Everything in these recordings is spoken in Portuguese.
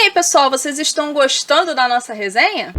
aí, pessoal, vocês estão gostando da nossa resenha?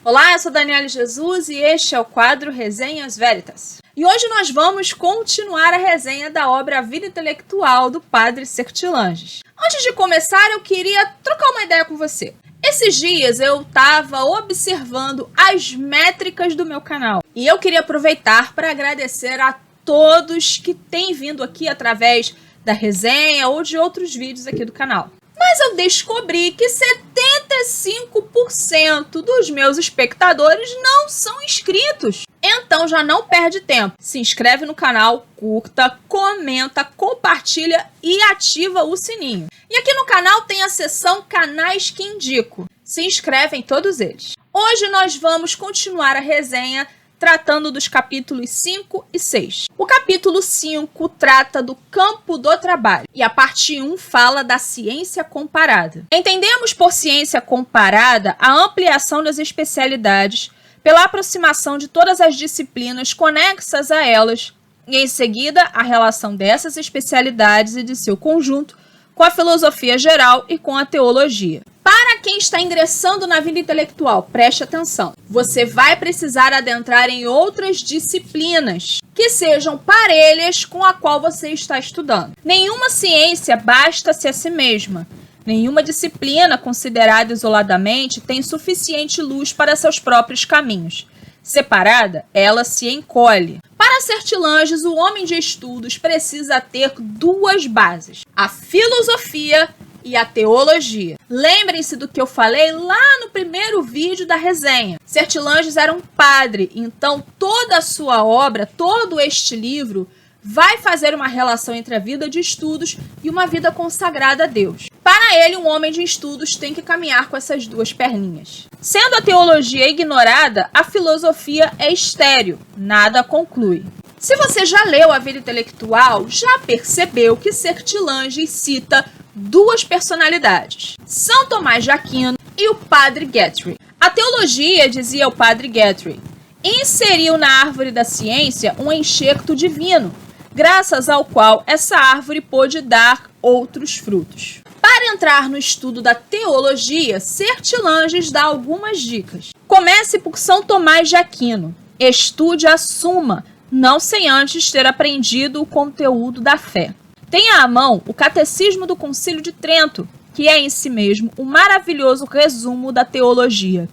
Olá, eu sou Daniele Jesus e este é o quadro Resenhas Veritas. E hoje nós vamos continuar a resenha da obra A Vida Intelectual do Padre Sertilanges. Antes de começar, eu queria trocar uma ideia com você. Esses dias eu estava observando as métricas do meu canal e eu queria aproveitar para agradecer a todos que têm vindo aqui através da resenha ou de outros vídeos aqui do canal. Mas eu descobri que 75% dos meus espectadores não são inscritos. Então já não perde tempo. Se inscreve no canal, curta, comenta, compartilha e ativa o sininho. E aqui no canal tem a seção Canais que Indico. Se inscreve em todos eles. Hoje nós vamos continuar a resenha tratando dos capítulos 5 e 6. O capítulo 5 trata do campo do trabalho e a parte 1 fala da ciência comparada. Entendemos por ciência comparada a ampliação das especialidades pela aproximação de todas as disciplinas conexas a elas e, em seguida, a relação dessas especialidades e de seu conjunto com a filosofia geral e com a teologia. Para quem está ingressando na vida intelectual, preste atenção. Você vai precisar adentrar em outras disciplinas que sejam parelhas com a qual você está estudando. Nenhuma ciência basta-se a si mesma. Nenhuma disciplina considerada isoladamente tem suficiente luz para seus próprios caminhos. Separada, ela se encolhe. Para Sertilanges, o homem de estudos precisa ter duas bases: a filosofia e a teologia. Lembrem-se do que eu falei lá no primeiro vídeo da resenha. Sertilanges era um padre, então toda a sua obra, todo este livro, vai fazer uma relação entre a vida de estudos e uma vida consagrada a Deus. Para ele, um homem de estudos tem que caminhar com essas duas perninhas. Sendo a teologia ignorada, a filosofia é estéril, nada conclui. Se você já leu A Vida Intelectual, já percebeu que Sertilanges cita duas personalidades, São Tomás de Aquino e o Padre Guthrie. A teologia, dizia o Padre Guthrie, inseriu na árvore da ciência um enxerto divino, graças ao qual essa árvore pôde dar outros frutos. Para entrar no estudo da teologia, Sertilanges dá algumas dicas. Comece por São Tomás de Aquino. Estude a Suma, não sem antes ter aprendido o conteúdo da fé. Tenha à mão o Catecismo do Concílio de Trento, que é em si mesmo um maravilhoso resumo da teologia.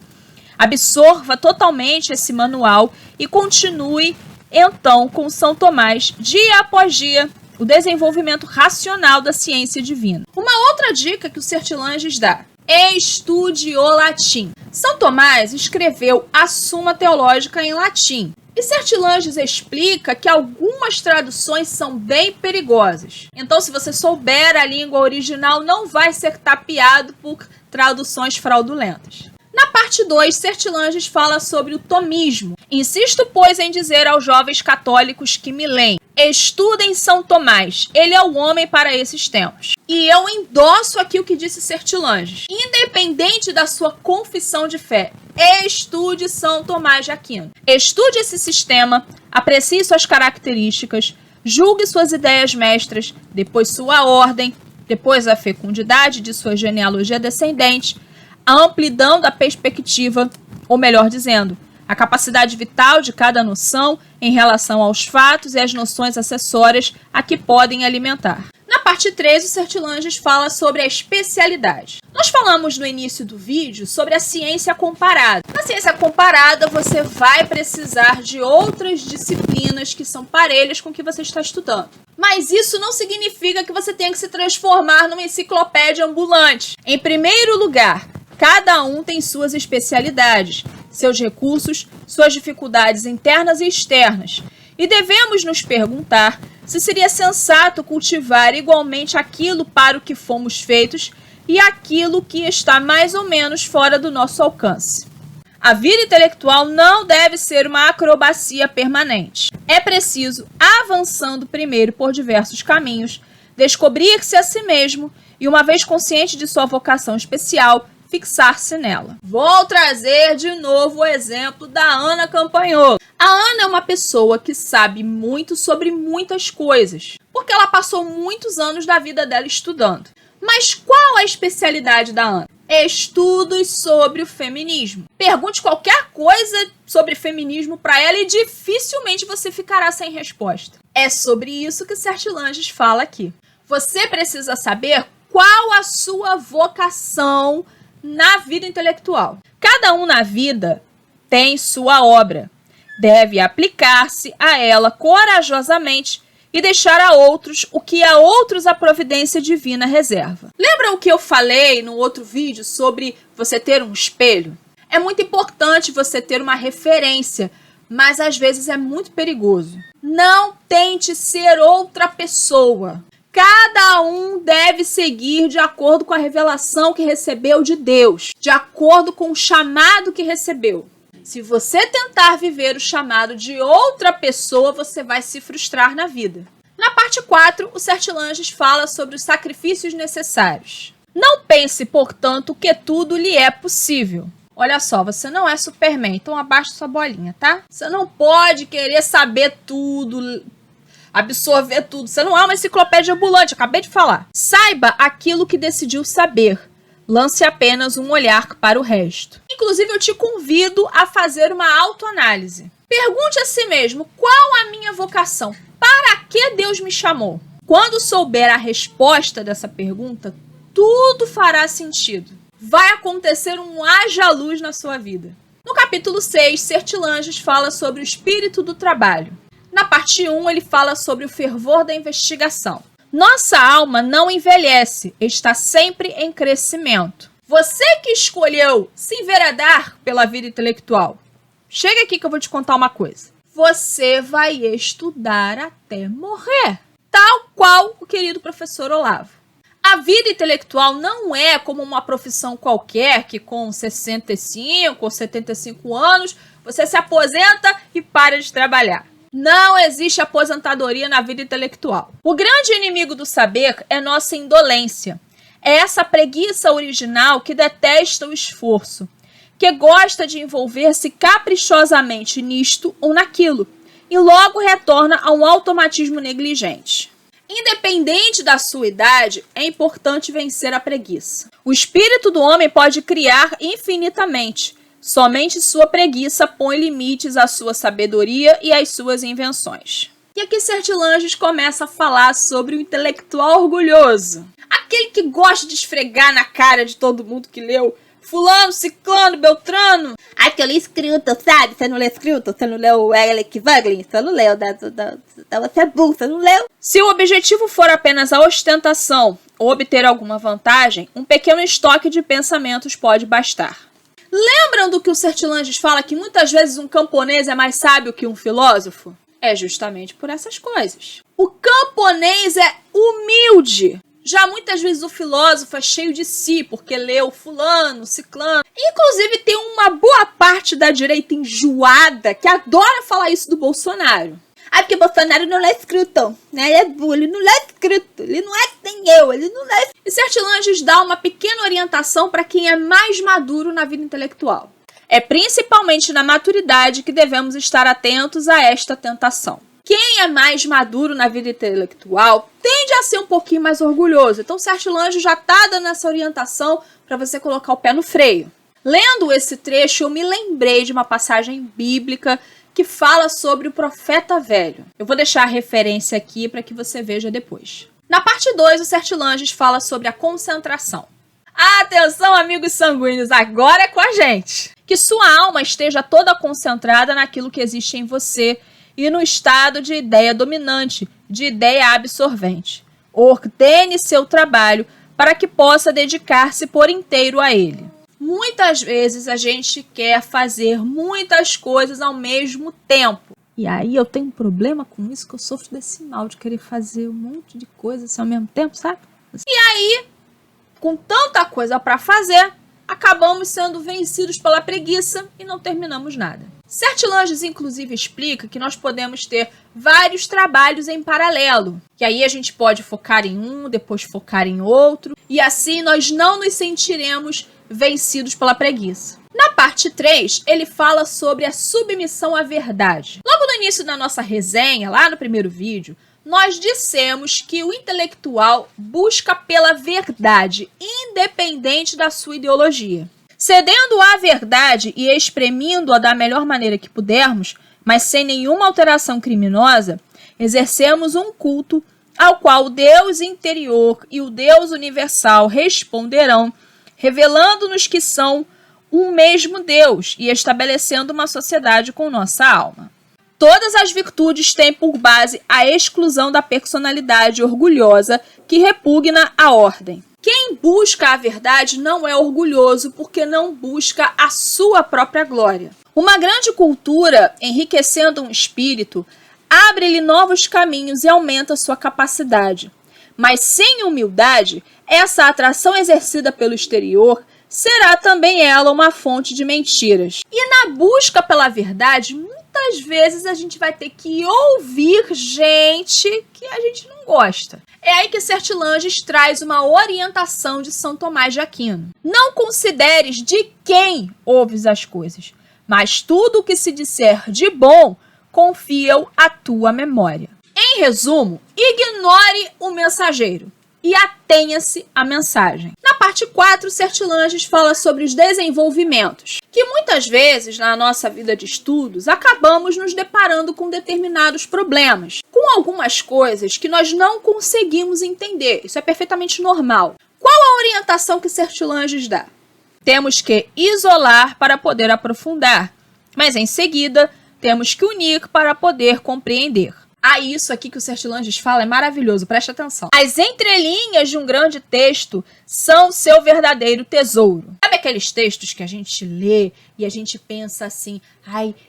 Absorva totalmente esse manual e continue, então, com São Tomás, dia após dia, o desenvolvimento racional da ciência divina. Uma outra dica que o Sertilanges dá: estude o latim. São Tomás escreveu a Suma Teológica em latim. E Sertilanges explica que algumas traduções são bem perigosas. Então, se você souber a língua original, não vai ser tapeado por traduções fraudulentas. Na parte 2, Sertilanges fala sobre o tomismo. Insisto, pois, em dizer aos jovens católicos que me leem: estudem São Tomás, ele é o homem para esses tempos. E eu endosso aqui o que disse Sertilanges. Independente da sua confissão de fé, estude São Tomás de Aquino. Estude esse sistema, aprecie suas características, julgue suas ideias mestras, depois sua ordem, depois a fecundidade de sua genealogia descendente, a amplidão da perspectiva, ou melhor dizendo, a capacidade vital de cada noção em relação aos fatos e às noções acessórias a que podem alimentar. Na parte 3, o Sertilanges fala sobre a especialidade. Nós falamos no início do vídeo sobre a ciência comparada. Na ciência comparada, você vai precisar de outras disciplinas que são parelhas com o que você está estudando. Mas isso não significa que você tenha que se transformar numa enciclopédia ambulante. Em primeiro lugar, cada um tem suas especialidades, seus recursos, suas dificuldades internas e externas. E devemos nos perguntar se seria sensato cultivar igualmente aquilo para o que fomos feitos e aquilo que está mais ou menos fora do nosso alcance. A vida intelectual não deve ser uma acrobacia permanente. É preciso, avançando primeiro por diversos caminhos, descobrir-se a si mesmo e, uma vez consciente de sua vocação especial, fixar-se nela. Vou trazer de novo o exemplo da Ana Campanholo. A Ana é uma pessoa que sabe muito sobre muitas coisas, porque ela passou muitos anos da vida dela estudando. Mas qual a especialidade da Ana? Estudos sobre o feminismo. Pergunte qualquer coisa sobre feminismo para ela e dificilmente você ficará sem resposta. É sobre isso que Sertilanges fala aqui. Você precisa saber qual a sua vocação na vida intelectual. Cada um na vida tem sua obra. Deve aplicar-se a ela corajosamente e deixar a outros o que a outros a providência divina reserva. Lembra o que eu falei no outro vídeo sobre você ter um espelho? É muito importante você ter uma referência, mas às vezes é muito perigoso. Não tente ser outra pessoa. Cada um deve seguir de acordo com a revelação que recebeu de Deus, de acordo com o chamado que recebeu. Se você tentar viver o chamado de outra pessoa, você vai se frustrar na vida. Na parte 4, o Sertilanges fala sobre os sacrifícios necessários. Não pense, portanto, que tudo lhe é possível. Olha só, você não é Superman, então abaixa sua bolinha, tá? Você não pode querer saber tudo, absorver tudo. Você não é uma enciclopédia ambulante, acabei de falar. Saiba aquilo que decidiu saber. Lance apenas um olhar para o resto. Inclusive, eu te convido a fazer uma autoanálise. Pergunte a si mesmo, qual a minha vocação? Para que Deus me chamou? Quando souber a resposta dessa pergunta, tudo fará sentido. Vai acontecer um haja luz na sua vida. No capítulo 6, Sertilanges fala sobre o espírito do trabalho. Na parte 1, ele fala sobre o fervor da investigação. Nossa alma não envelhece, está sempre em crescimento. Você que escolheu se enveredar pela vida intelectual, chega aqui que eu vou te contar uma coisa. Você vai estudar até morrer, tal qual o querido professor Olavo. A vida intelectual não é como uma profissão qualquer que com 65 ou 75 anos você se aposenta e para de trabalhar. Não existe aposentadoria na vida intelectual. O grande inimigo do saber é nossa indolência. É essa preguiça original que detesta o esforço, que gosta de envolver-se caprichosamente nisto ou naquilo, e logo retorna a um automatismo negligente. Independente da sua idade, é importante vencer a preguiça. O espírito do homem pode criar infinitamente. Somente sua preguiça põe limites à sua sabedoria e às suas invenções. E aqui Sertilanges começa a falar sobre o intelectual orgulhoso. Aquele que gosta de esfregar na cara de todo mundo que leu fulano, ciclano, beltrano. Aquele escrito, sabe? Você não leu escrito? Você não leu Alec Wagner? Você não leu? Você é burro, você não leu? Se o objetivo for apenas a ostentação ou obter alguma vantagem, um pequeno estoque de pensamentos pode bastar. Lembram do que o Sertilanges fala que muitas vezes um camponês é mais sábio que um filósofo? É justamente por essas coisas. O camponês é humilde. Já muitas vezes o filósofo é cheio de si, porque leu fulano, ciclano. Inclusive tem uma boa parte da direita enjoada que adora falar isso do Bolsonaro. Ah, porque Bolsonaro não lê escrito, né? Ele é burro, ele não lê escrito, ele não é que nem eu, ele não lê. E Sertilanges dá uma pequena orientação para quem é mais maduro na vida intelectual. É principalmente na maturidade que devemos estar atentos a esta tentação. Quem é mais maduro na vida intelectual tende a ser um pouquinho mais orgulhoso. Então, Sertilanges já está dando essa orientação para você colocar o pé no freio. Lendo esse trecho, eu me lembrei de uma passagem bíblica que fala sobre o profeta velho. Eu vou deixar a referência aqui para que você veja depois. Na parte 2, o Sertilanges fala sobre a concentração. Atenção, amigos sanguíneos, agora é com a gente. Que sua alma esteja toda concentrada naquilo que existe em você e no estado de ideia dominante, de ideia absorvente. Ordene seu trabalho para que possa dedicar-se por inteiro a ele. Muitas vezes a gente quer fazer muitas coisas ao mesmo tempo. E aí eu tenho um problema com isso, que eu sofro desse mal de querer fazer um monte de coisas ao mesmo tempo, sabe? E aí, com tanta coisa para fazer, acabamos sendo vencidos pela preguiça e não terminamos nada. Sertilanges, inclusive, explica que nós podemos ter vários trabalhos em paralelo. Que aí a gente pode focar em um, depois focar em outro. E assim nós não nos sentiremos vencidos pela preguiça. Na parte 3, ele fala sobre a submissão à verdade. Logo no início da nossa resenha, lá no primeiro vídeo, nós dissemos que o intelectual busca pela verdade, independente da sua ideologia. Cedendo à verdade e exprimindo-a da melhor maneira que pudermos, mas sem nenhuma alteração criminosa, exercemos um culto ao qual o Deus interior e o Deus universal responderão, revelando-nos que são um mesmo Deus e estabelecendo uma sociedade com nossa alma. Todas as virtudes têm por base a exclusão da personalidade orgulhosa que repugna a ordem. Quem busca a verdade não é orgulhoso porque não busca a sua própria glória. Uma grande cultura, enriquecendo um espírito, abre-lhe novos caminhos e aumenta sua capacidade. Mas sem humildade, essa atração exercida pelo exterior será também ela uma fonte de mentiras. E na busca pela verdade, muitas vezes a gente vai ter que ouvir gente que a gente não gosta. É aí que Sertilanges traz uma orientação de São Tomás de Aquino. Não consideres de quem ouves as coisas, mas tudo o que se disser de bom, confia-o à tua memória. Em resumo, ignore o mensageiro e atenha-se à mensagem. Na parte 4, Sertilanges fala sobre os desenvolvimentos, que muitas vezes na nossa vida de estudos acabamos nos deparando com determinados problemas, com algumas coisas que nós não conseguimos entender. Isso é perfeitamente normal. Qual a orientação que Sertilanges dá? Temos que isolar para poder aprofundar, mas em seguida temos que unir para poder compreender. Isso aqui que o Sertilanges fala é maravilhoso, preste atenção. As entrelinhas de um grande texto são seu verdadeiro tesouro. Sabe aqueles textos que a gente lê e a gente pensa assim,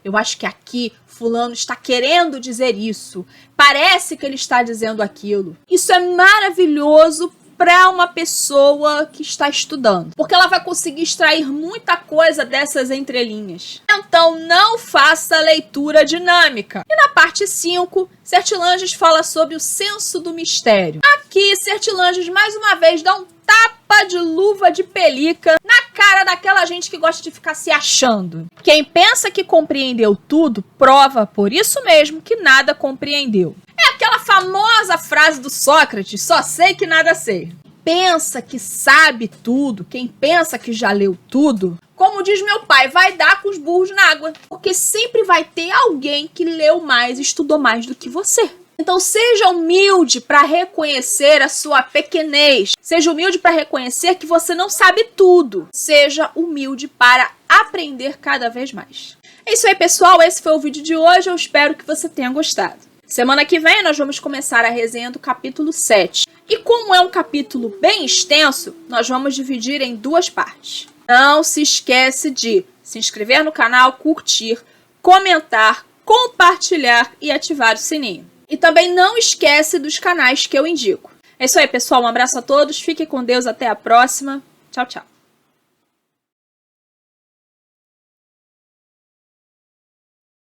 eu acho que aqui fulano está querendo dizer isso. Parece que ele está dizendo aquilo. Isso é maravilhoso para uma pessoa que está estudando, porque ela vai conseguir extrair muita coisa dessas entrelinhas. Então, não faça leitura dinâmica. E na parte 5, Sertilanges fala sobre o senso do mistério. Aqui, Sertilanges, mais uma vez, dá um tapa de luva de pelica na cara daquela gente que gosta de ficar se achando. Quem pensa que compreendeu tudo, prova por isso mesmo que nada compreendeu. É aquela famosa frase do Sócrates, só sei que nada sei. Pensa que sabe tudo, quem pensa que já leu tudo, como diz meu pai, vai dar com os burros na água. Porque sempre vai ter alguém que leu mais, estudou mais do que você. Então seja humilde para reconhecer a sua pequenez. Seja humilde para reconhecer que você não sabe tudo. Seja humilde para aprender cada vez mais. É isso aí, pessoal. Esse foi o vídeo de hoje. Eu espero que você tenha gostado. Semana que vem nós vamos começar a resenha do capítulo 7. E como é um capítulo bem extenso, nós vamos dividir em 2 partes. Não se esquece de se inscrever no canal, curtir, comentar, compartilhar e ativar o sininho. E também não esquece dos canais que eu indico. É isso aí, pessoal. Um abraço a todos. Fiquem com Deus. Até a próxima. Tchau, tchau.